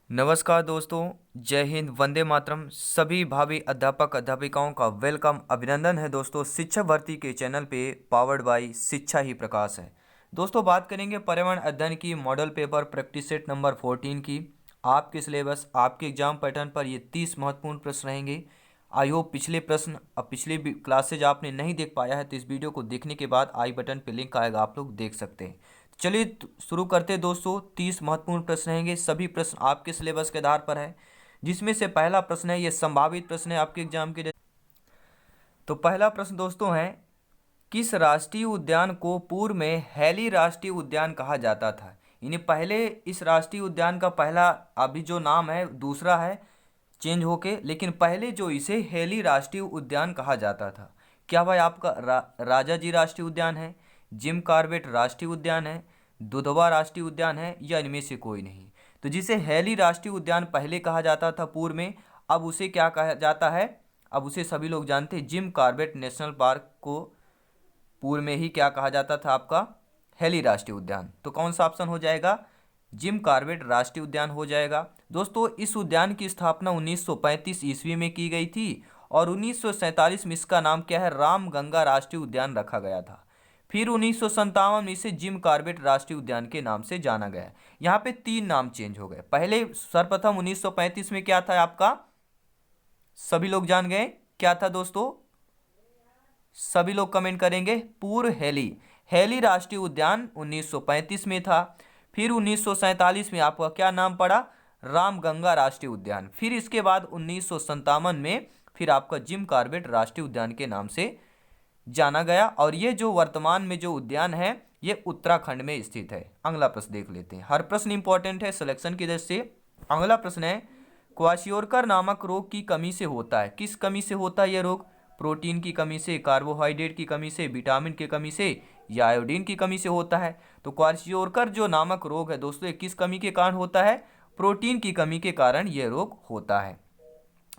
नमस्कार दोस्तों। जय हिंद, वंदे मातरम। सभी भावी अध्यापक अध्यापिकाओं का वेलकम, अभिनंदन है दोस्तों। शिक्षा भर्ती के चैनल पे पावर्ड बाय शिक्षा ही प्रकाश है। दोस्तों बात करेंगे पर्यावरण अध्ययन की model paper practice set number 14 की। आपके सिलेबस, आपके एग्जाम पैटर्न पर ये 30 महत्वपूर्ण प्रश्न रहेंगे। आई होप पिछले प्रश्न अब पिछले क्लासेज आपने नहीं देख पाया है तो इस वीडियो को देखने के बाद आई बटन पे लिंक आएगा, आप लोग देख सकते हैं। चलिए शुरू करते हैं दोस्तों। 30 महत्वपूर्ण प्रश्न रहेंगे, सभी प्रश्न आपके सिलेबस के आधार पर है। जिसमें से पहला प्रश्न है, ये संभावित प्रश्न है आपके एग्जाम के। तो पहला प्रश्न दोस्तों है, किस राष्ट्रीय उद्यान को पूर्व में हैली राष्ट्रीय उद्यान कहा जाता था? यानी पहले इस राष्ट्रीय उद्यान का पहला अभी जो नाम है दूसरा है चेंज होके, लेकिन पहले जो इसे हैली राष्ट्रीय उद्यान कहा जाता था। क्या भाई आपका राजा जी राष्ट्रीय उद्यान है, जिम कॉर्बेट राष्ट्रीय उद्यान है, दुधवा राष्ट्रीय उद्यान है, या इनमें से कोई नहीं? तो जिसे हैली राष्ट्रीय उद्यान पहले कहा जाता था पूर्व में, अब उसे क्या कहा जाता है? अब उसे सभी लोग जानते हैं, जिम कॉर्बेट नेशनल पार्क को पूर्व में ही क्या कहा जाता था? आपका हैली राष्ट्रीय उद्यान। तो कौन सा ऑप्शन हो जाएगा? जिम कॉर्बेट राष्ट्रीय उद्यान हो जाएगा। दोस्तों इस उद्यान की स्थापना 1935 ईस्वी में की गई थी और 1947 में इसका नाम क्या है? रामगंगा राष्ट्रीय उद्यान रखा गया था। फिर 1957 में इसे जिम कॉर्बेट राष्ट्रीय उद्यान के नाम से जाना गया। यहाँ पे 3 नाम चेंज हो गए। पहले सर्वप्रथम 1935 में क्या था आपका? सभी लोग जान गए क्या था दोस्तों? सभी लोग कमेंट करेंगे। पूर्व हैली हैली राष्ट्रीय उद्यान 1935 में था। फिर 1947 में आपका क्या नाम पड़ा? रामगंगा राष्ट्रीय उद्यान। फिर इसके बाद 1957 में फिर आपका जिम कॉर्बेट राष्ट्रीय उद्यान के नाम से जाना गया। और ये जो वर्तमान में जो उद्यान है ये उत्तराखंड में स्थित है। अगला प्रश्न देख लेते हैं। हर प्रश्न इंपॉर्टेंट है सिलेक्शन की दृष्टि से। अगला प्रश्न है, क्वाशियोरकर नामक रोग की कमी से होता है। किस कमी से होता है यह रोग? प्रोटीन की कमी से, कार्बोहाइड्रेट की कमी से, विटामिन की कमी से, या आयोडीन की कमी से होता है? तो क्वाशियोरकर जो नामक रोग है दोस्तों, ये किस कमी के कारण होता है? प्रोटीन की कमी के कारण यह रोग होता है।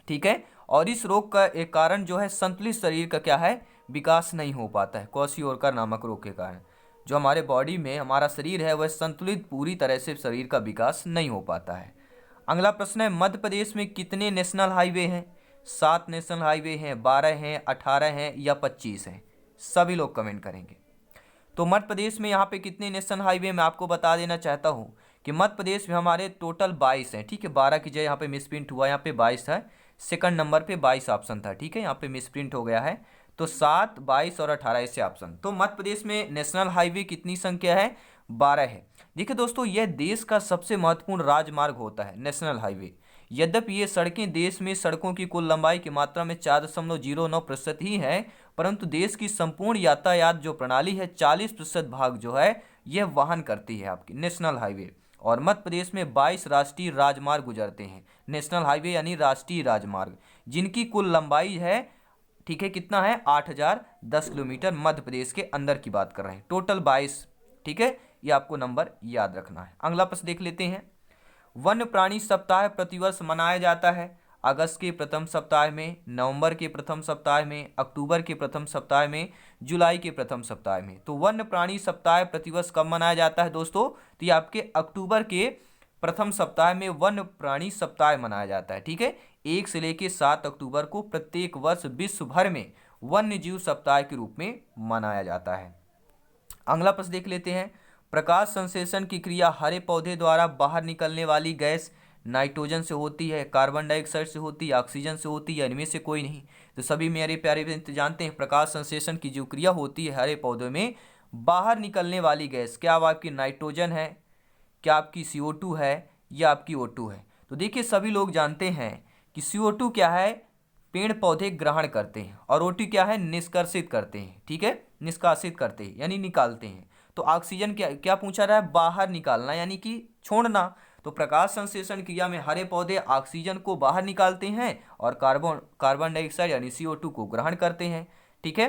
ठीक है। और इस रोग का एक कारण जो है, संतुलित शरीर का क्या है? विकास नहीं हो पाता है। क्वाशियोरकर नामक रोग के कारण जो हमारे बॉडी में हमारा शरीर है वह संतुलित पूरी तरह से शरीर का विकास नहीं हो पाता है। अगला प्रश्न है, मध्य प्रदेश में कितने नेशनल हाईवे हैं? 7 नेशनल हाईवे हैं, 12 हैं, 18 हैं, या 25 हैं? सभी लोग कमेंट करेंगे। तो मध्य प्रदेश में यहाँ पे कितने नेशनल हाईवे मैं आपको बता देना चाहता हूँ कि मध्य प्रदेश में हमारे टोटल 22 हैं। ठीक है, 12 की जगह यहाँ पे मिसप्रिंट हुआ, यहाँ पे 22 है। सेकंड नंबर पे 22 ऑप्शन था। ठीक है, यहाँ पे मिसप्रिंट हो गया है। तो 7, 22 और 18 ऐसे ऑप्शन। तो मध्य प्रदेश में नेशनल हाईवे कितनी संख्या है? 12 है। देखिए दोस्तों, यह देश का सबसे महत्वपूर्ण राजमार्ग होता है नेशनल हाईवे। यद्यपि ये सड़कें देश में सड़कों की कुल लंबाई की मात्रा में 4.09% ही है, परंतु देश की संपूर्ण यातायात जो प्रणाली है 40% भाग जो है यह वहन करती है आपकी नेशनल हाईवे। और मध्य प्रदेश में 22 राष्ट्रीय राजमार्ग गुजरते हैं। नेशनल हाईवे यानी राष्ट्रीय राजमार्ग, जिनकी कुल लंबाई है, ठीक है, कितना है? 8010 किलोमीटर। मध्य प्रदेश के अंदर की बात कर रहे हैं, टोटल 22। ठीक है, ये आपको नंबर याद रखना है। अगला प्रश्न देख लेते हैं। वन्य प्राणी सप्ताह प्रतिवर्ष मनाया जाता है अगस्त के प्रथम सप्ताह में, नवंबर के प्रथम सप्ताह में, अक्टूबर के प्रथम सप्ताह में, जुलाई के प्रथम सप्ताह में। तो वन्य प्राणी सप्ताह प्रतिवर्ष कब मनाया जाता है दोस्तों? तो ये आपके अक्टूबर के प्रथम सप्ताह में वन्य प्राणी सप्ताह मनाया जाता है। ठीक है, 1 से लेकर 7 अक्टूबर को प्रत्येक वर्ष विश्व भर में वन्य जीव सप्ताह के रूप में मनाया जाता है। अगला प्रश्न देख लेते हैं। प्रकाश संश्लेषण की क्रिया हरे पौधे द्वारा बाहर निकलने वाली गैस नाइट्रोजन से होती है, कार्बन डाइऑक्साइड से होती है, ऑक्सीजन से होती है, इनमें से कोई नहीं? तो सभी मेरे प्यारे मित्र जानते हैं, प्रकाश संश्लेषण की जो क्रिया होती है हरे पौधों में, बाहर निकलने वाली गैस क्या वो आपकी नाइट्रोजन है, क्या आपकी CO2 है, या आपकी O2 है? तो देखिए सभी लोग जानते हैं कि CO2 क्या है? पेड़ पौधे ग्रहण करते हैं, और O2 क्या है? निष्कर्षित करते हैं। ठीक है, निष्कासित करते हैं यानी निकालते हैं। तो ऑक्सीजन क्या क्या पूछा रहा है? बाहर निकालना यानी कि छोड़ना। तो प्रकाश संश्लेषण क्रिया में हरे पौधे ऑक्सीजन को बाहर निकालते हैं और कार्बन डाइऑक्साइड यानी CO2 को ग्रहण करते हैं। ठीक है,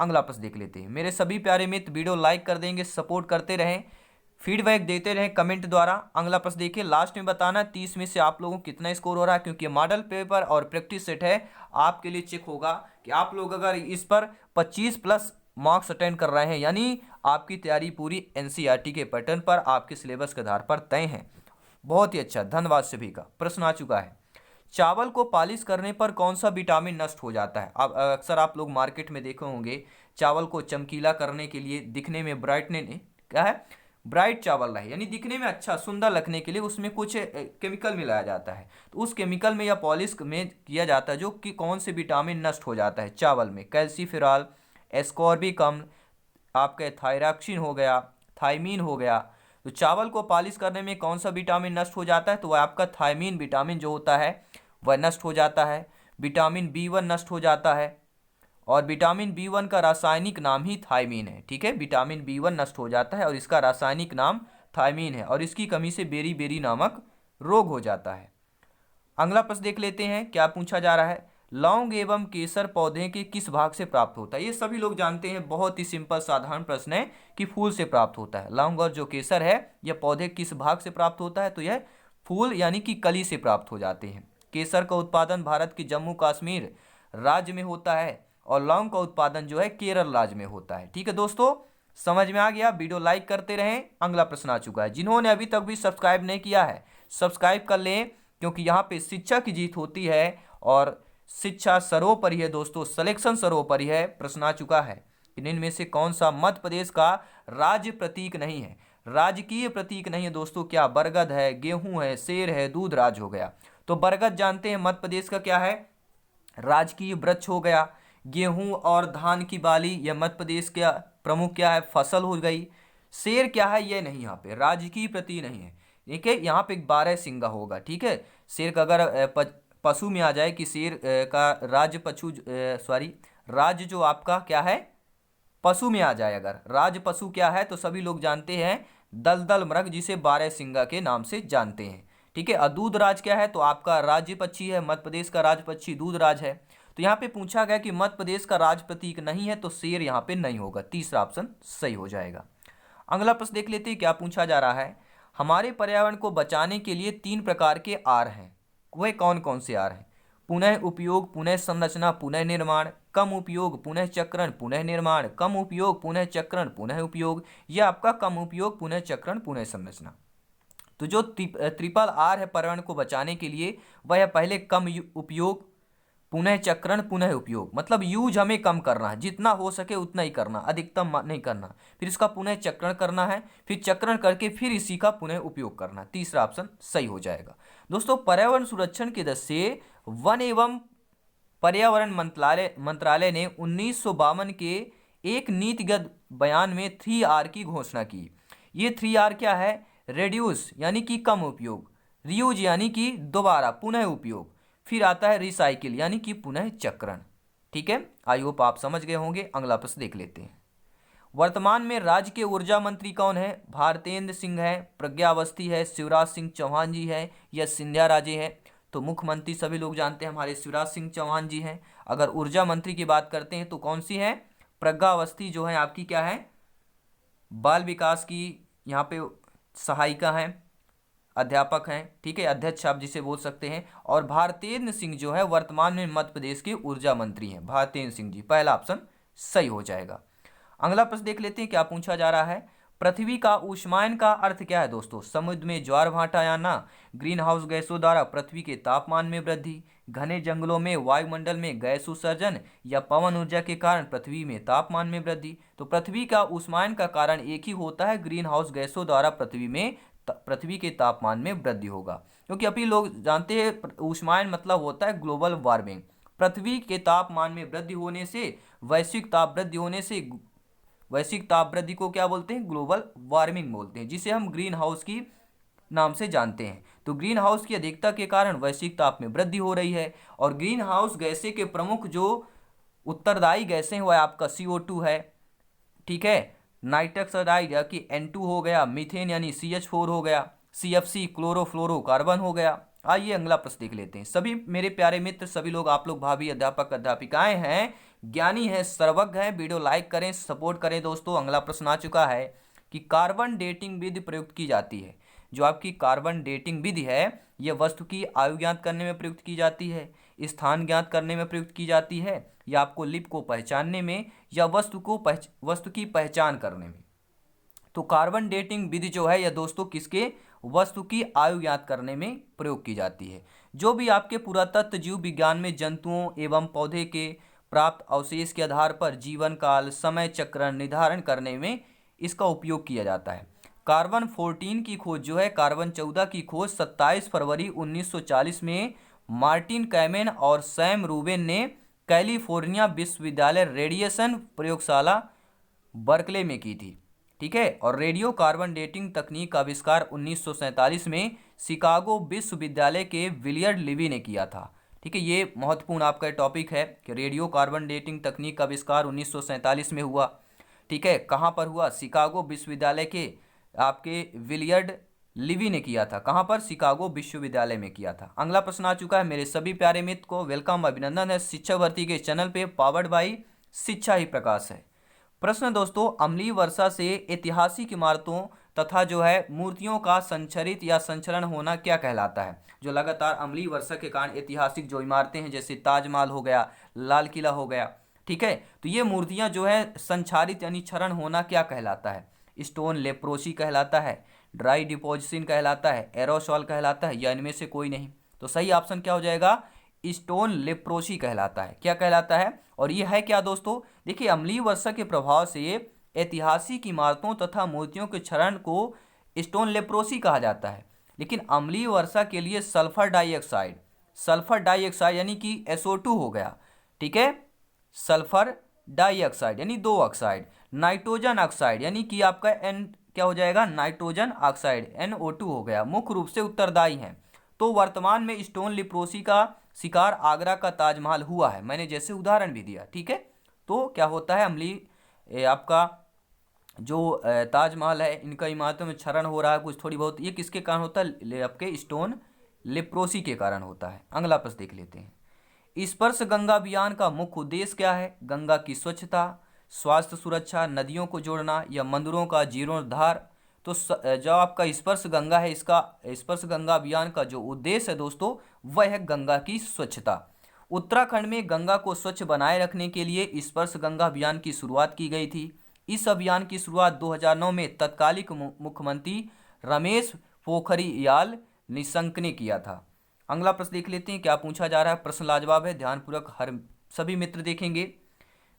अगला प्रश्न देख लेते हैं। मेरे सभी प्यारे मित्र वीडियो लाइक कर देंगे, सपोर्ट करते रहें, फीडबैक देते रहें कमेंट द्वारा। अगला प्रश्न देखिए, लास्ट में बताना 30 में से आप लोगों को कितना स्कोर हो रहा है, क्योंकि मॉडल पेपर और प्रैक्टिस सेट है, आपके लिए चेक होगा कि आप लोग अगर इस पर 25+ मार्क्स अटेंड कर रहे हैं, यानी आपकी तैयारी पूरी NCERT के पैटर्न पर आपके सिलेबस के आधार पर तय है। बहुत ही अच्छा, धन्यवाद सभी का। प्रश्न आ चुका है, चावल को पॉलिश करने पर कौन सा विटामिन नष्ट हो जाता है? अब अक्सर आप लोग मार्केट में देखे होंगे, चावल को चमकीला करने के लिए, दिखने में ब्राइटने क्या है, ब्राइट चावल रहे, यानी दिखने में अच्छा सुंदर लगने के लिए उसमें कुछ केमिकल मिलाया जाता है। तो उस केमिकल में या पॉलिश में किया जाता है जो कि कौन से विटामिन नष्ट हो जाता है चावल में? कैल्सीफेरॉल, एस्कॉर्बिक अम्ल, आपके थायरॉक्सिन हो गया, थायमीन हो गया। तो चावल को पॉलिश करने में कौन सा विटामिन नष्ट हो जाता है? तो वह आपका थायमीन विटामिन जो होता है वह नष्ट हो जाता है। विटामिन B1 नष्ट हो जाता है, और विटामिन B1 का रासायनिक नाम ही थायमीन है। ठीक है, विटामिन B1 नष्ट हो जाता है और इसका रासायनिक नाम थायमीन है, और इसकी कमी से बेरी बेरी नामक रोग हो जाता है। अगला प्रश्न देख लेते हैं, क्या पूछा जा रहा है, लौंग एवं केसर पौधे के किस भाग से प्राप्त होता है? ये सभी लोग जानते हैं, बहुत ही सिंपल साधारण प्रश्न है कि फूल से प्राप्त होता है। लौंग और जो केसर है यह पौधे किस भाग से प्राप्त होता है? तो यह फूल यानी कि कली से प्राप्त हो जाते हैं। केसर का उत्पादन भारत की जम्मू कश्मीर राज्य में होता है, और लौंग का उत्पादन जो है केरल राज्य में होता है। ठीक है दोस्तों, समझ में आ गया? वीडियो लाइक करते रहें। अगला प्रश्न आ चुका है, जिन्होंने अभी तक भी सब्सक्राइब नहीं किया है सब्सक्राइब कर लें, क्योंकि यहाँ पे शिक्षा की जीत होती है और शिक्षा सर्वोपरि है दोस्तों, सिलेक्शन सर्वोपरि है। प्रश्न आ चुका है कि इनमें से कौन सा मध्य प्रदेश का राज्य प्रतीक नहीं है? राजकीय प्रतीक नहीं है दोस्तों, क्या बरगद है, गेहूं है, सेर है, दूध राज हो गया? तो बरगद जानते हैं मध्य प्रदेश का क्या है, राजकीय वृक्ष हो गया। गेहूं और धान की बाली यह मध्य प्रदेश का प्रमुख क्या है, फसल हो गई। शेर क्या है, ये नहीं, यहाँ पे राजकीय प्रतीक नहीं है। ठीक है, यहाँ पे 12 सिंगा होगा। ठीक है, शेर का अगर पशु में आ जाए कि शेर का राज्य पशु सॉरी राज्य जो आपका क्या है पशु में आ जाए, अगर राज पशु क्या है तो सभी लोग जानते हैं दलदल मृग, जिसे 12 सिंगा के नाम से जानते हैं। ठीक है, और दूध राज क्या है, तो आपका राज्य पक्षी है, मध्य प्रदेश का राज पक्षी दूध राज है। तो यहाँ पे पूछा गया कि मध्य प्रदेश का राज प्रतीक नहीं है, तो शेर यहाँ पे नहीं होगा, तीसरा ऑप्शन सही हो जाएगा। अगला प्रश्न देख लेते हैं, क्या पूछा जा रहा है, हमारे पर्यावरण को बचाने के लिए 3 प्रकार के आर हैं, वह कौन कौन से आर हैं? पुनः उपयोग, पुनः संरचना, पुनः निर्माण, कम उपयोग, पुनः चक्रण, पुनः निर्माण, कम उपयोग, पुनः चक्रण, पुनः उपयोग, यह आपका कम उपयोग, पुनः चक्रण, पुनः संरचना। तो जो ट्रिपल आर है पर्यावरण को बचाने के लिए, वह है पहले कम उपयोग, पुनः चक्रण, पुनः उपयोग, मतलब यूज हमें कम करना है, जितना हो सके उतना ही करना, अधिकतम नहीं करना। फिर इसका पुनः चक्रण करना है, फिर चक्रण करके फिर इसी का पुनः उपयोग करना। तीसरा ऑप्शन सही हो जाएगा। दोस्तों, पर्यावरण संरक्षण के दृष्टि से वन एवं पर्यावरण मंत्रालय ने 1952 के एक नीतिगत बयान में 3R की घोषणा की। ये 3R क्या है, रेड्यूस यानी कि कम उपयोग, रीयूज यानी कि दोबारा पुनः उपयोग, फिर आता है रिसाइकिल यानी कि पुनः चक्रण। ठीक है, आई होप आप समझ गए होंगे। अगला प्रश्न देख लेते हैं, वर्तमान में राज्य के ऊर्जा मंत्री कौन है? भारतेंद्र सिंह है, प्रज्ञा अवस्थी है, शिवराज सिंह चौहान जी है, या सिंधिया राजे है? तो मुख्यमंत्री सभी लोग जानते हैं हमारे शिवराज सिंह चौहान जी हैं। अगर ऊर्जा मंत्री की बात करते हैं तो कौन सी है, प्रज्ञा अवस्थी जो है आपकी क्या है, बाल विकास की यहाँ पे सहायिका हैं, अध्यापक हैं। ठीक है, अध्यक्ष आप जिसे बोल सकते हैं। और भारतेंद्र सिंह जो है वर्तमान में मध्य प्रदेश के ऊर्जा मंत्री हैं, भारतेंद्र सिंह जी, पहला ऑप्शन सही हो जाएगा। अगला प्रश्न देख लेते हैं, क्या पूछा जा रहा है, पृथ्वी का ऊष्मायन का अर्थ क्या है दोस्तों? समुद्र में ज्वार भाटा आना, ग्रीन हाउस गैसों द्वारा पृथ्वी के तापमान में वृद्धि, घने जंगलों में वायुमंडल में गैस उत्सर्जन, या पवन ऊर्जा के कारण पृथ्वी में तापमान में वृद्धि? तो पृथ्वी का ऊष्मायन का कारण एक ही होता है, ग्रीन हाउस गैसों द्वारा पृथ्वी के तापमान में वृद्धि होगा। क्योंकि अभी लोग जानते हैं ऊष्मायन मतलब होता है ग्लोबल वार्मिंग, पृथ्वी के तापमान में वृद्धि होने से, वैश्विक ताप वृद्धि को क्या बोलते हैं, ग्लोबल वार्मिंग बोलते हैं, जिसे हम ग्रीन हाउस की नाम से जानते हैं। तो ग्रीन हाउस की अधिकता के कारण वैश्विक ताप में वृद्धि हो रही है। और ग्रीन हाउस गैसें के प्रमुख जो उत्तरदायी गैसें हैं वह आपका CO2 है। ठीक है, नाइट्रस ऑक्साइड या कि N2 हो गया, मीथेन यानी CH4 हो गया, CFC क्लोरोफ्लोरोकार्बन हो गया। आइए अगला प्रश्न देख लेते हैं। सभी मेरे प्यारे मित्र, सभी लोग, आप लोग भाभी अध्यापक अध्यापिकाएं हैं, ज्ञानी हैं, सर्वज्ञ हैं, वीडियो लाइक करें, सपोर्ट करें दोस्तों। अगला प्रश्न आ चुका है कि कार्बन डेटिंग विधि प्रयुक्त की जाती है। जो आपकी कार्बन डेटिंग विधि है यह वस्तु की आयु ज्ञात करने में प्रयुक्त की जाती है, स्थान ज्ञात करने में प्रयुक्त की जाती है, या आपको लिप को पहचानने में, या वस्तु की पहचान करने में। तो कार्बन डेटिंग विधि जो है यह दोस्तों किसके वस्तु की आयु ज्ञात करने में प्रयोग की जाती है। जो भी आपके पुरातत्व जीव विज्ञान में जंतुओं एवं पौधे के प्राप्त अवशेष के आधार पर जीवन काल, समय चक्रण निर्धारण करने में इसका उपयोग किया जाता है। कार्बन 14 की खोज जो है, कार्बन 14 की खोज 27 फरवरी 1940 में मार्टिन कैमेन और सैम रूबेन ने कैलिफोर्निया विश्वविद्यालय रेडिएशन प्रयोगशाला बर्कले में की थी। ठीक है। और रेडियो कार्बन डेटिंग तकनीक का आविष्कार 1947 में शिकागो विश्वविद्यालय के विलियर्ड लिवी ने किया था। ठीक है, ये महत्वपूर्ण आपका टॉपिक है कि रेडियो कार्बन डेटिंग तकनीक का आविष्कार 1947 में हुआ। ठीक है, कहाँ पर हुआ? शिकागो विश्वविद्यालय के आपके विलियर्ड लिवी ने किया था। कहाँ पर? शिकागो विश्वविद्यालय में किया था। अगला प्रश्न आ चुका है। मेरे सभी प्यारे मित्र को वेलकम, अभिनंदन है शिक्षा भर्ती के चैनल पे, पावर्ड बाई शिक्षा ही प्रकाश है। प्रश्न दोस्तों, अम्लीय वर्षा से ऐतिहासिक इमारतों तथा जो है मूर्तियों का संचरित या संचरण होना क्या कहलाता है? जो लगातार अम्लीय वर्षा के कारण ऐतिहासिक जो इमारतें हैं, जैसे ताजमहल हो गया, लाल किला हो गया, ठीक है, तो ये मूर्तियां जो है संचारित यानी क्षरण होना क्या कहलाता है? स्टोन लेप्रोसी कहलाता है, ड्राई डिपोजिशन कहलाता है, एरोसॉल कहलाता है, या इनमें से कोई नहीं? तो सही ऑप्शन क्या हो जाएगा? स्टोन लेप्रोसी कहलाता है। क्या कहलाता है? और ये है क्या दोस्तों? देखिए, अम्लीय वर्षा के प्रभाव से ऐतिहासिक इमारतों तथा मूर्तियों के क्षरण को स्टोन लेप्रोसी कहा जाता है। लेकिन अम्लीय वर्षा के लिए सल्फर डाइऑक्साइड यानी कि SO2 हो गया, ठीक है, सल्फर डाइऑक्साइड यानी 2 ऑक्साइड, नाइट्रोजन ऑक्साइड यानी कि आपका N क्या हो जाएगा? नाइट्रोजन ऑक्साइड NO2 हो गया, मुख्य रूप से उत्तरदायी हैं। तो वर्तमान में स्टोन लिप्रोसी का शिकार आगरा का ताजमहल हुआ है, मैंने जैसे उदाहरण भी दिया। ठीक है, तो क्या होता है? अम्लीय आपका जो ताजमहल है, इनका इमारतों में क्षरण हो रहा है कुछ थोड़ी बहुत, ये किसके कारण होता है? आपके स्टोन लेप्रोसी के कारण होता है। अगला प्रश्न देख लेते हैं। स्पर्श गंगा अभियान का मुख्य उद्देश्य क्या है? गंगा की स्वच्छता, स्वास्थ्य सुरक्षा, नदियों को जोड़ना, या मंदिरों का जीर्णोद्धार? तो जो आपका स्पर्श गंगा है, इसका स्पर्श गंगा अभियान का जो उद्देश्य है दोस्तों, वह है गंगा की स्वच्छता। उत्तराखंड में गंगा को स्वच्छ बनाए रखने के लिए स्पर्श गंगा अभियान की शुरुआत की गई थी। इस अभियान की शुरुआत 2009 में तत्कालिक मुख्यमंत्री रमेश पोखरियाल निशंक ने किया था। अगला प्रश्न देख लेते हैं, क्या पूछा जा रहा है। प्रश्न लाजवाब है, ध्यानपूर्वक हर सभी मित्र देखेंगे।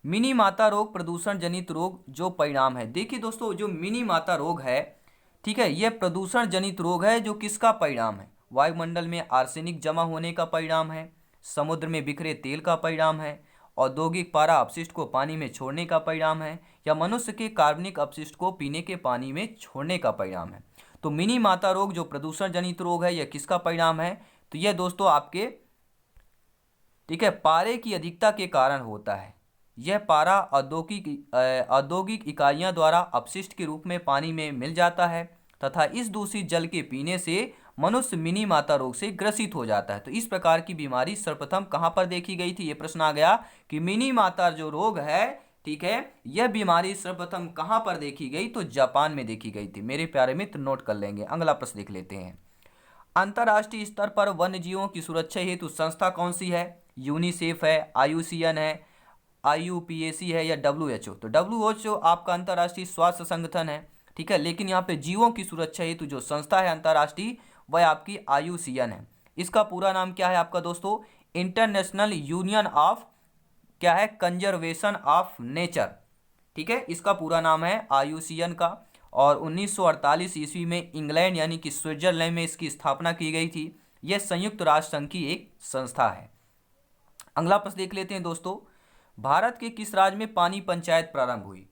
मिनी माता रोग प्रदूषण जनित रोग जो परिणाम है। देखिए दोस्तों, जो मिनी माता रोग है, ठीक है, यह प्रदूषण जनित रोग है जो किसका परिणाम है? वायुमंडल में आर्सेनिक जमा होने का परिणाम है, समुद्र में बिखरे तेल का परिणाम है, औद्योगिक पारा अपशिष्ट को पानी में छोड़ने का परिणाम है, या मनुष्य के कार्बनिक अपशिष्ट को पीने के पानी में छोड़ने का परिणाम है। तो मिनी माता रोग जो प्रदूषण जनित रोग है, यह किसका परिणाम है? तो यह दोस्तों आपके, ठीक है, पारे की अधिकता के कारण होता है। यह पारा औद्योगिक इकाइयां द्वारा अपशिष्ट के रूप में पानी में मिल जाता है तथा इस दूषित जल के पीने से मनुष्य मिनी माता रोग से ग्रसित हो जाता है। तो इस प्रकार की बीमारी सर्वप्रथम कहां पर देखी गई थी? ये प्रश्न आ गया कि मिनी माता जो रोग है, ठीक है, यह बीमारी सर्वप्रथम कहां पर देखी गई? तो जापान में देखी गई थी। मेरे प्यारे मित्र नोट कर लेंगे। अगला प्रश्न देख लेते हैं। अंतर्राष्ट्रीय स्तर पर वन्य जीवों की सुरक्षा हेतु संस्था कौन सी है? यूनिसेफ है, IUCN है, IUPAC है, या WHO? तो WHO आपका अंतर्राष्ट्रीय स्वास्थ्य संगठन है, ठीक है, लेकिन यहाँ पे जीवों की सुरक्षा हेतु जो संस्था है अंतर्राष्ट्रीय, वह आपकी IUCN है। इसका पूरा नाम क्या है आपका दोस्तों? इंटरनेशनल यूनियन ऑफ क्या है? Conservation of nature. ठीक है, इसका पूरा नाम है IUCN का। और 1948 ईस्वी में इंग्लैंड यानी कि स्विट्जरलैंड में इसकी स्थापना की गई थी। यह संयुक्त राष्ट्र संघ की एक संस्था है। अगला प्रश्न देख लेते हैं दोस्तों। भारत के किस राज्य में पानी पंचायत प्रारंभ हुई?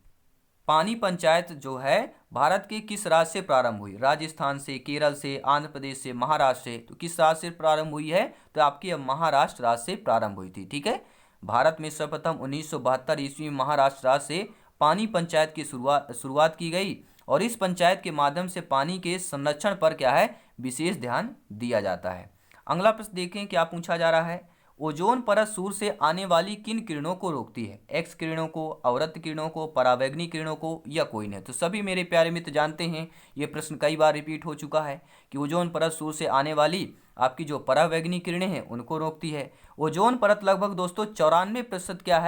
पानी पंचायत जो है भारत के किस राज्य से प्रारंभ हुई? राजस्थान से, केरल से, आंध्र प्रदेश से, महाराष्ट्र से? तो किस राज्य से प्रारंभ हुई है? तो आपकी महाराष्ट्र राज्य से प्रारंभ हुई थी। ठीक है, भारत में सर्वप्रथम 1972 ईस्वी में महाराष्ट्र राज्य से पानी पंचायत की शुरुआत की गई और इस पंचायत के माध्यम से पानी के संरक्षण पर क्या है? विशेष ध्यान दिया जाता है। अगला प्रश्न देखें, क्या पूछा जा रहा है। ओजोन परत सूर्य से आने वाली किन किरणों को रोकती है? एक्स किरणों को, अवरक्त किरणों को, परावैंगनी किरणों को, या कोई नहीं? तो सभी मेरे प्यारे मित्र जानते हैं, ये प्रश्न कई बार रिपीट हो चुका है कि ओजोन परत सूर्य से आने वाली आपकी जो परावैंगनी किरणें हैं उनको रोकती है। ओजोन परत लगभग दोस्तों 94% क्या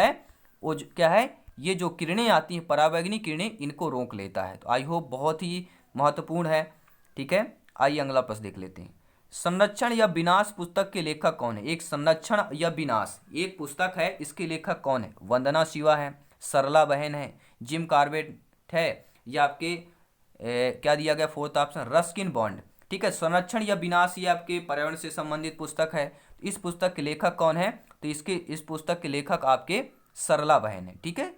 है, ये जो किरणें आती हैं परावैंगनी किरणें, इनको रोक लेता है। तो आई होप बहुत ही महत्वपूर्ण है। ठीक है, आइए अगला प्रश्न देख लेते हैं। संरक्षण या विनाश पुस्तक के लेखक कौन है? एक संरक्षण या विनाश एक पुस्तक है, इसके लेखक कौन है? वंदना शिवा है, सरला बहन है, जिम कार्बेट है, या आपके क्या दिया गया फोर्थ ऑप्शन रस्किन बॉन्ड। ठीक है, संरक्षण या विनाश ये आपके पर्यावरण से संबंधित पुस्तक है। इस पुस्तक के लेखक कौन है? तो इस पुस्तक के लेखक आपके सरला बहन है। ठीक है,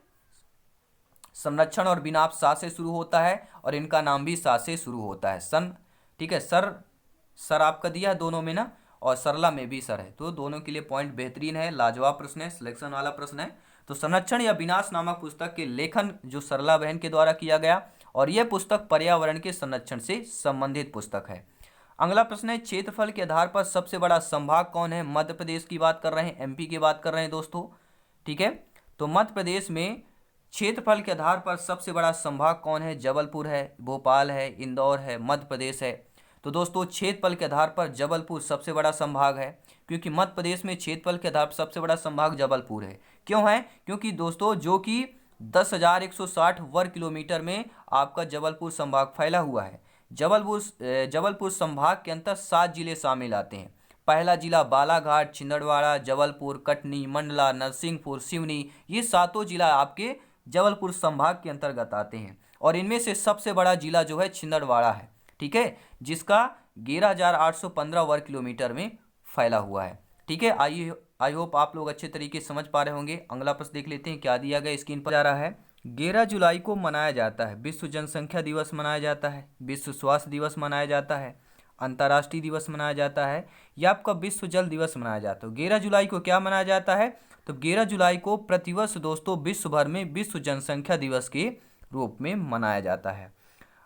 संरक्षण और विनाश सा से शुरू होता है और इनका नाम भी सा से शुरू होता है। सन, ठीक है, सर आपका दिया है दोनों में ना, और सरला में भी सर है, तो दोनों के लिए पॉइंट बेहतरीन है, लाजवाब प्रश्न है, सिलेक्शन वाला प्रश्न है। तो संरक्षण या विनाश नामक पुस्तक के लेखन जो सरला बहन के द्वारा किया गया, और यह पुस्तक पर्यावरण के संरक्षण से संबंधित पुस्तक है। अगला प्रश्न है, क्षेत्रफल के आधार पर सबसे बड़ा संभाग कौन है? मध्य प्रदेश की बात कर रहे हैं, एमपी की बात कर रहे हैं दोस्तों। ठीक है, तो मध्य प्रदेश में क्षेत्रफल के आधार पर सबसे बड़ा संभाग कौन है? जबलपुर है, भोपाल है, इंदौर है, मध्य प्रदेश है। तो दोस्तों क्षेत्रफल के आधार पर जबलपुर सबसे बड़ा संभाग है, क्योंकि मध्य प्रदेश में क्षेत्रफल के आधार पर सबसे बड़ा संभाग जबलपुर है। क्यों है? क्योंकि दोस्तों जो कि 10,160 वर्ग किलोमीटर में आपका जबलपुर संभाग फैला हुआ है। जबलपुर संभाग के अंतर्गत 7 जिले शामिल आते हैं। पहला जिला बालाघाट, छिंदवाड़ा, जबलपुर, कटनी, मंडला, नरसिंहपुर, सिवनी, ये सातों जिला आपके जबलपुर संभाग के अंतर्गत आते हैं, और इनमें से सबसे बड़ा जिला जो है छिंदवाड़ा है। ठीक है, जिसका 11,815 वर्ग किलोमीटर में फैला हुआ है। ठीक है, आई होप आप लोग अच्छे तरीके से समझ पा रहे होंगे। अगला प्रश्न देख लेते हैं, क्या दिया गया स्क्रीन पर जा रहा है। 11 जुलाई को मनाया जाता है विश्व जनसंख्या दिवस मनाया जाता है, विश्व स्वास्थ्य दिवस मनाया जाता है, अंतर्राष्ट्रीय दिवस मनाया जाता है, या आपका विश्व जल दिवस मनाया जाता है। 11 जुलाई को क्या मनाया जाता है? तो 11 जुलाई को प्रतिवर्ष दोस्तों विश्व भर में विश्व जनसंख्या दिवस के रूप में मनाया जाता है।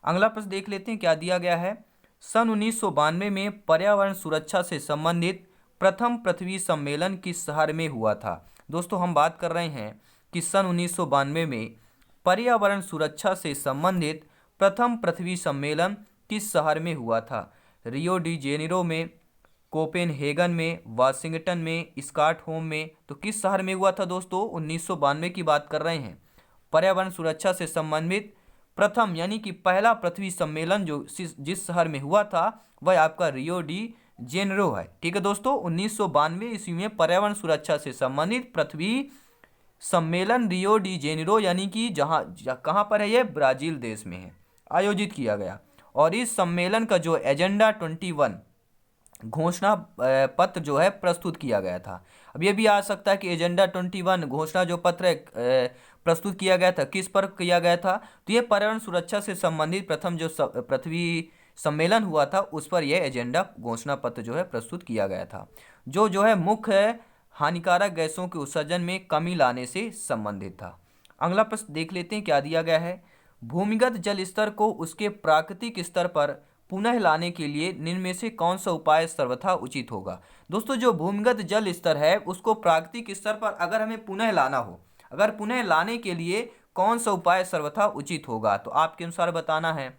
अगला प्रश्न देख लेते हैं, क्या दिया गया है। सन 1992 में पर्यावरण सुरक्षा से संबंधित प्रथम पृथ्वी सम्मेलन किस शहर में हुआ था? दोस्तों हम बात कर रहे हैं कि सन 1992 में पर्यावरण सुरक्षा से संबंधित प्रथम पृथ्वी सम्मेलन किस शहर में हुआ था? रियो डी जेनेरो में, कोपेनहेगन में, वाशिंगटन में, स्टॉकहोम में। तो किस शहर में हुआ था दोस्तों? 1992 की बात कर रहे हैं। पर्यावरण सुरक्षा से संबंधित प्रथम यानी कि पहला पृथ्वी सम्मेलन जो जिस शहर में हुआ था वह आपका रियो डी जेनेरो है। ठीक है दोस्तों, 1992 ईस्वी में पर्यावरण सुरक्षा से संबंधित पृथ्वी सम्मेलन रियो डी जेनेरो यानी कि कहाँ पर है, ये ब्राजील देश में है, आयोजित किया गया। और इस सम्मेलन का जो एजेंडा 21 घोषणा पत्र जो है प्रस्तुत किया गया था। अब ये भी आ सकता है कि एजेंडा 21 घोषणा जो पत्र है प्रस्तुत किया गया था, किस पर किया गया था? तो ये पर्यावरण सुरक्षा से संबंधित प्रथम जो पृथ्वी सम्मेलन हुआ था उस पर यह एजेंडा घोषणा पत्र जो है प्रस्तुत किया गया था, जो है मुख्य हानिकारक गैसों के उत्सर्जन में कमी लाने से संबंधित था। अगला प्रश्न देख लेते हैं, क्या दिया गया है। भूमिगत जल स्तर को उसके प्राकृतिक स्तर पर पुनः लाने के लिए निम्न में से कौन सा उपाय सर्वथा उचित होगा? दोस्तों जो भूमिगत जल स्तर है उसको प्राकृतिक स्तर पर अगर हमें पुनः लाना हो, अगर पुनः लाने के लिए कौन सा उपाय सर्वथा उचित होगा, तो आपके अनुसार बताना है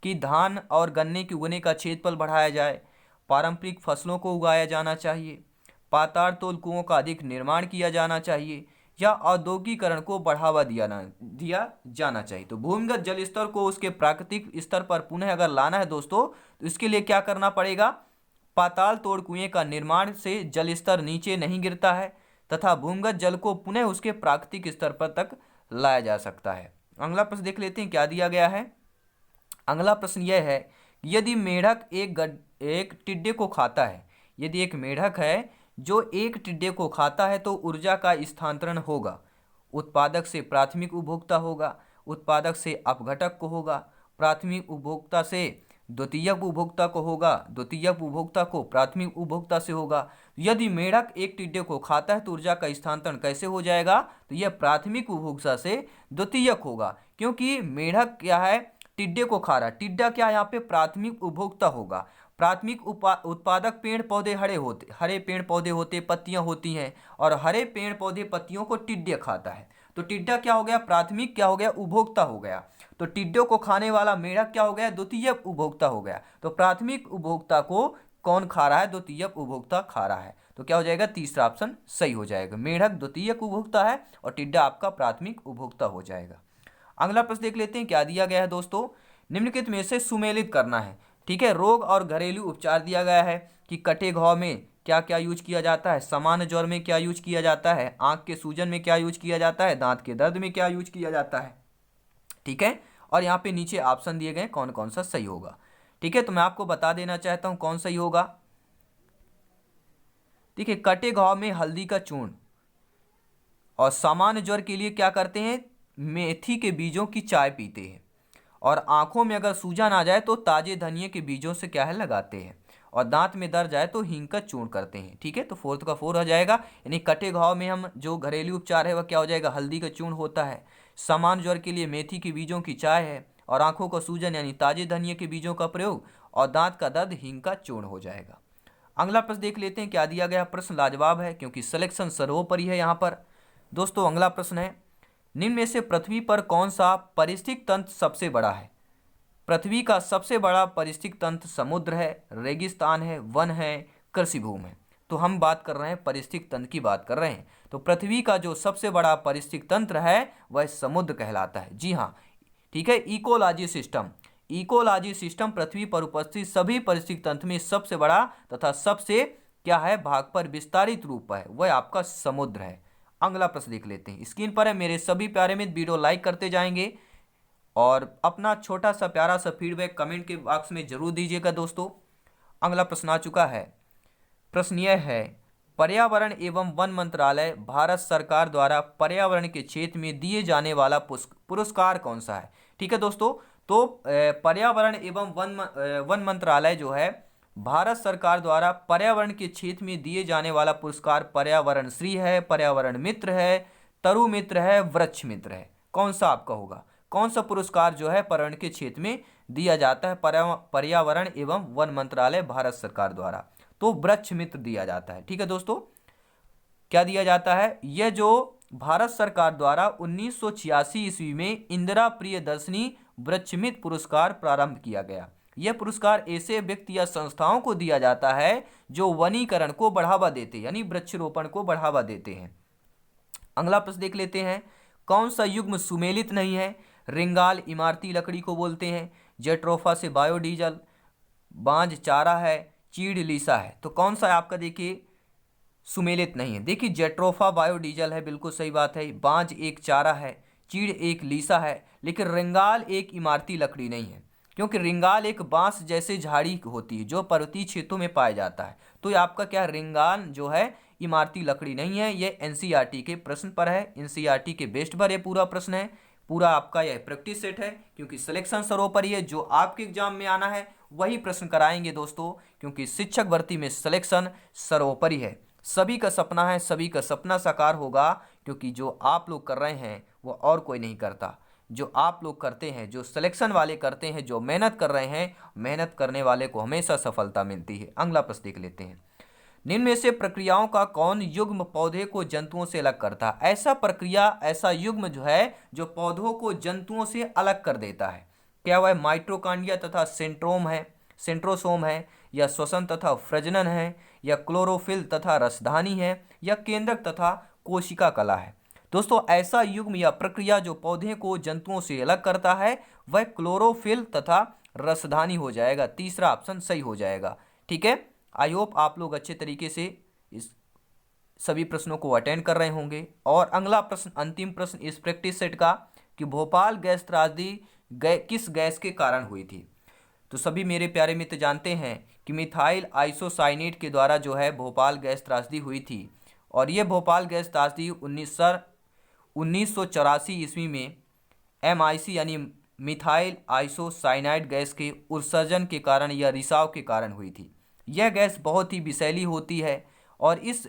कि धान और गन्ने के उगने का क्षेत्रफल बढ़ाया जाए, पारंपरिक फसलों को उगाया जाना चाहिए, पाताल तोल कुओं का अधिक निर्माण किया जाना चाहिए, या औद्योगिकरण को बढ़ावा दिया जाना चाहिए। तो भूमिगत जल स्तर को उसके प्राकृतिक स्तर पर पुनः अगर लाना है दोस्तों, तो इसके लिए क्या करना पड़ेगा? पाताल तोड़ कुएं का निर्माण से जल स्तर नीचे नहीं गिरता है तथा भूमिगत जल को पुनः उसके प्राकृतिक स्तर पर तक लाया जा सकता है। अगला प्रश्न देख लेते हैं, क्या दिया गया है। अगला प्रश्न यह है, यदि मेढक एक टिड्डे को खाता है, यदि एक मेढक है जो एक टिड्डे को खाता है तो ऊर्जा का स्थानांतरण होगा, उत्पादक से प्राथमिक उपभोक्ता होगा, उत्पादक से अपघटक को होगा, प्राथमिक उपभोक्ता से द्वितीयक उपभोक्ता को होगा, द्वितीयक उपभोक्ता को प्राथमिक उपभोक्ता से होगा। यदि मेढक एक टिड्डे को खाता है तो ऊर्जा का स्थानांतरण कैसे हो जाएगा? तो यह प्राथमिक उपभोक्ता से द्वितीयक होगा, क्योंकि मेढक क्या है, टिड्डे को खा रहा है। टिड्डा क्या यहाँ पे प्राथमिक उपभोक्ता होगा। प्राथमिक उत्पादक पेड़ पौधे हरे पेड़ पौधे होते, पत्तियां होती हैं, और हरे पेड़ पौधे पत्तियों को टिड्डे खाता है। तो टिड्डा क्या हो गया? प्राथमिक क्या हो गया? उपभोक्ता हो गया। तो टिड्डों को खाने वाला मेढक क्या हो गया? द्वितीय उपभोक्ता हो गया। तो प्राथमिक उपभोक्ता को कौन खा रहा है? द्वितीय उपभोक्ता खा रहा है। तो क्या हो जाएगा? तीसरा ऑप्शन सही हो जाएगा। मेढक द्वितीय उपभोक्ता है और टिड्डा आपका प्राथमिक उपभोक्ता हो जाएगा। अगला प्रश्न देख लेते हैं, क्या दिया गया है दोस्तों। निम्नलिखित में से सुमेलित करना है। ठीक है। रोग और घरेलू उपचार दिया गया है कि कटे घाव में क्या क्या यूज किया जाता है, सामान्य ज्वर में क्या यूज किया जाता है, आंख के सूजन में क्या यूज किया जाता है, दांत के दर्द में क्या यूज किया जाता है। ठीक है। और यहाँ पे नीचे ऑप्शन दिए गए कौन कौन सा सही होगा। ठीक है, तो मैं आपको बता देना चाहता हूं कौन सही होगा। ठीक है, कटे घाव में हल्दी का चूर्ण, और सामान्य ज्वर के लिए क्या करते हैं, मेथी के बीजों की चाय पीते हैं, और आंखों में अगर सूजन आ जाए तो ताजे धनिये के बीजों से क्या है लगाते हैं, और दांत में दर्द जाए तो हींग का चूर्ण करते हैं। ठीक है, तो फोर्थ का 4 हो जाएगा। यानी कटे घाव में हम जो घरेलू उपचार है वह क्या हो जाएगा, हल्दी का चूर्ण होता है। सामान्य ज्वर के लिए मेथी के बीजों की चाय है, और आंखों का सूजन यानी ताजे धनिये के बीजों का प्रयोग, और दांत का दर्द हींग का चूर्ण हो जाएगा। अगला प्रश्न देख लेते हैं क्या दिया गया। प्रश्न लाजवाब है क्योंकि सिलेक्शन सर्वोपरि है यहाँ पर। दोस्तों अगला प्रश्न है, निम्न में से पृथ्वी पर कौन सा पारिस्थितिक तंत्र सबसे बड़ा है। पृथ्वी का सबसे बड़ा पारिस्थितिक तंत्र समुद्र है, रेगिस्तान है, वन है, कृषि भूमि है। तो हम बात कर रहे हैं पारिस्थितिक तंत्र की बात कर रहे हैं। तो पृथ्वी का जो सबसे बड़ा पारिस्थितिक तंत्र है वह समुद्र कहलाता है। जी हाँ, ठीक है। इकोलॉजी सिस्टम, इकोलॉजी सिस्टम पृथ्वी पर उपस्थित सभी पारिस्थितिक तंत्र में सबसे बड़ा तथा सबसे क्या है भाग पर विस्तारित रूप है वह आपका समुद्र है। अगला प्रश्न देख लेते हैं, स्क्रीन पर है मेरे सभी प्यारे मित्र, वीडियो लाइक करते जाएंगे और अपना छोटा सा प्यारा सा फीडबैक कमेंट के बॉक्स में जरूर दीजिएगा। दोस्तों अगला प्रश्न आ चुका है। प्रश्न यह है, पर्यावरण एवं वन मंत्रालय भारत सरकार द्वारा पर्यावरण के क्षेत्र में दिए जाने वाला पुरस्कार कौन सा है। ठीक है दोस्तों, तो पर्यावरण एवं वन मंत्रालय जो है भारत सरकार द्वारा पर्यावरण के क्षेत्र में दिए जाने वाला पुरस्कार पर्यावरण श्री है, पर्यावरण मित्र है, तरु मित्र है, वृक्ष मित्र है। कौन सा आपका होगा, कौन सा पुरस्कार जो है पर्यावरण के क्षेत्र में दिया जाता है पर्यावरण एवं वन मंत्रालय भारत सरकार द्वारा, तो वृक्ष मित्र दिया जाता है। ठीक है दोस्तों, क्या दिया जाता है, यह जो भारत सरकार द्वारा 1986 ईस्वी में इंदिरा प्रियदर्शनी वृक्षमित्र पुरस्कार प्रारंभ किया गया। यह पुरस्कार ऐसे व्यक्ति या संस्थाओं को दिया जाता है जो वनीकरण को बढ़ावा देते हैं, यानी वृक्षरोपण को बढ़ावा देते हैं। अगला प्रश्न देख लेते हैं, कौन सा युग्म सुमेलित नहीं है। रिंगाल इमारती लकड़ी को बोलते हैं, जेट्रोफा से बायोडीजल, बांज चारा है, चीड़ लीसा है। तो कौन सा आपका देखिए सुमेलित नहीं है। देखिए जेट्रोफा बायोडीजल है, बिल्कुल सही बात है। बांज एक चारा है, चीड़ एक लीसा है, लेकिन रिंगाल एक इमारती लकड़ी नहीं है, क्योंकि रिंगाल एक बांस जैसे झाड़ी होती है जो पर्वतीय क्षेत्रों में पाया जाता है। तो ये आपका क्या रिंगाल जो है इमारती लकड़ी नहीं है। ये एनसीईआरटी के प्रश्न पर है, एनसीईआरटी के बेस्ट पर ये पूरा प्रश्न है। पूरा आपका यह प्रैक्टिस सेट है, क्योंकि सिलेक्शन सर्वोपरि है। जो आपके एग्जाम में आना है वही प्रश्न कराएंगे दोस्तों, क्योंकि शिक्षक भर्ती में सिलेक्शन सर्वोपरि है। सभी का सपना है, सभी का सपना साकार होगा, क्योंकि जो आप लोग कर रहे हैं वो और कोई नहीं करता। जो आप लोग करते हैं, जो सिलेक्शन वाले करते हैं, जो मेहनत कर रहे हैं, मेहनत करने वाले को हमेशा सफलता मिलती है। अगला प्रश्न देख लेते हैं, निम्न में से प्रक्रियाओं का कौन युग्म पौधे को जंतुओं से अलग करता है। ऐसा प्रक्रिया, ऐसा युग्म जो है जो पौधों को जंतुओं से अलग कर देता है, क्या वह माइटोकॉन्ड्रिया तथा सेंट्रोसोम है, या श्वसन तथा प्रजनन है, या क्लोरोफिल तथा रसधानी है, या केंद्रक तथा कोशिका कला है। दोस्तों ऐसा युग्म या प्रक्रिया जो पौधे को जंतुओं से अलग करता है वह क्लोरोफिल तथा रसधानी हो जाएगा। तीसरा ऑप्शन सही हो जाएगा। ठीक है, आई होप आप लोग अच्छे तरीके से इस सभी प्रश्नों को अटेंड कर रहे होंगे। और अगला प्रश्न, अंतिम प्रश्न इस प्रैक्टिस सेट का, कि भोपाल गैस त्रासदी किस गैस के कारण हुई थी। तो सभी मेरे प्यारे मित्र जानते हैं कि मिथाइल आइसोसाइनेट के द्वारा जो है भोपाल गैस त्रासदी हुई थी, और ये भोपाल गैस त्रासदी 1984 ईस्वी में MIC यानी मिथाइल आइसोसाइनाइड गैस के उत्सर्जन के कारण या रिसाव के कारण हुई थी। यह गैस बहुत ही विषैली होती है और इस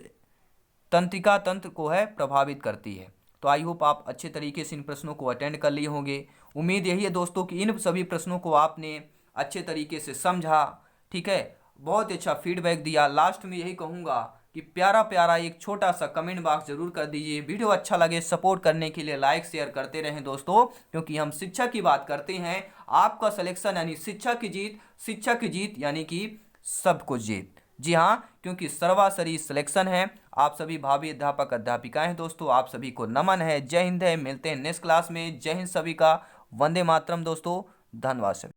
तंत्रिका तंत्र को है प्रभावित करती है। तो आई होप आप अच्छे तरीके से इन प्रश्नों को अटेंड कर लिए होंगे। उम्मीद यही है दोस्तों कि इन सभी प्रश्नों को आपने अच्छे तरीके से समझा। ठीक है, बहुत अच्छा फीडबैक दिया। लास्ट में यही कहूँगा कि प्यारा प्यारा एक छोटा सा कमेंट बॉक्स जरूर कर दीजिए। वीडियो अच्छा लगे सपोर्ट करने के लिए लाइक शेयर करते रहें दोस्तों, क्योंकि हम शिक्षा की बात करते हैं। आपका सिलेक्शन यानी शिक्षा की जीत यानी कि सब कुछ जीत। जी हाँ, क्योंकि सर्वासरी सिलेक्शन है। आप सभी भावी अध्यापक अध्यापिकाएं हैं दोस्तों, आप सभी को नमन है। जय हिंद है, मिलते हैं नेक्स्ट क्लास में। जय हिंद सभी का, वंदे मातरम दोस्तों, धन्यवाद सभी।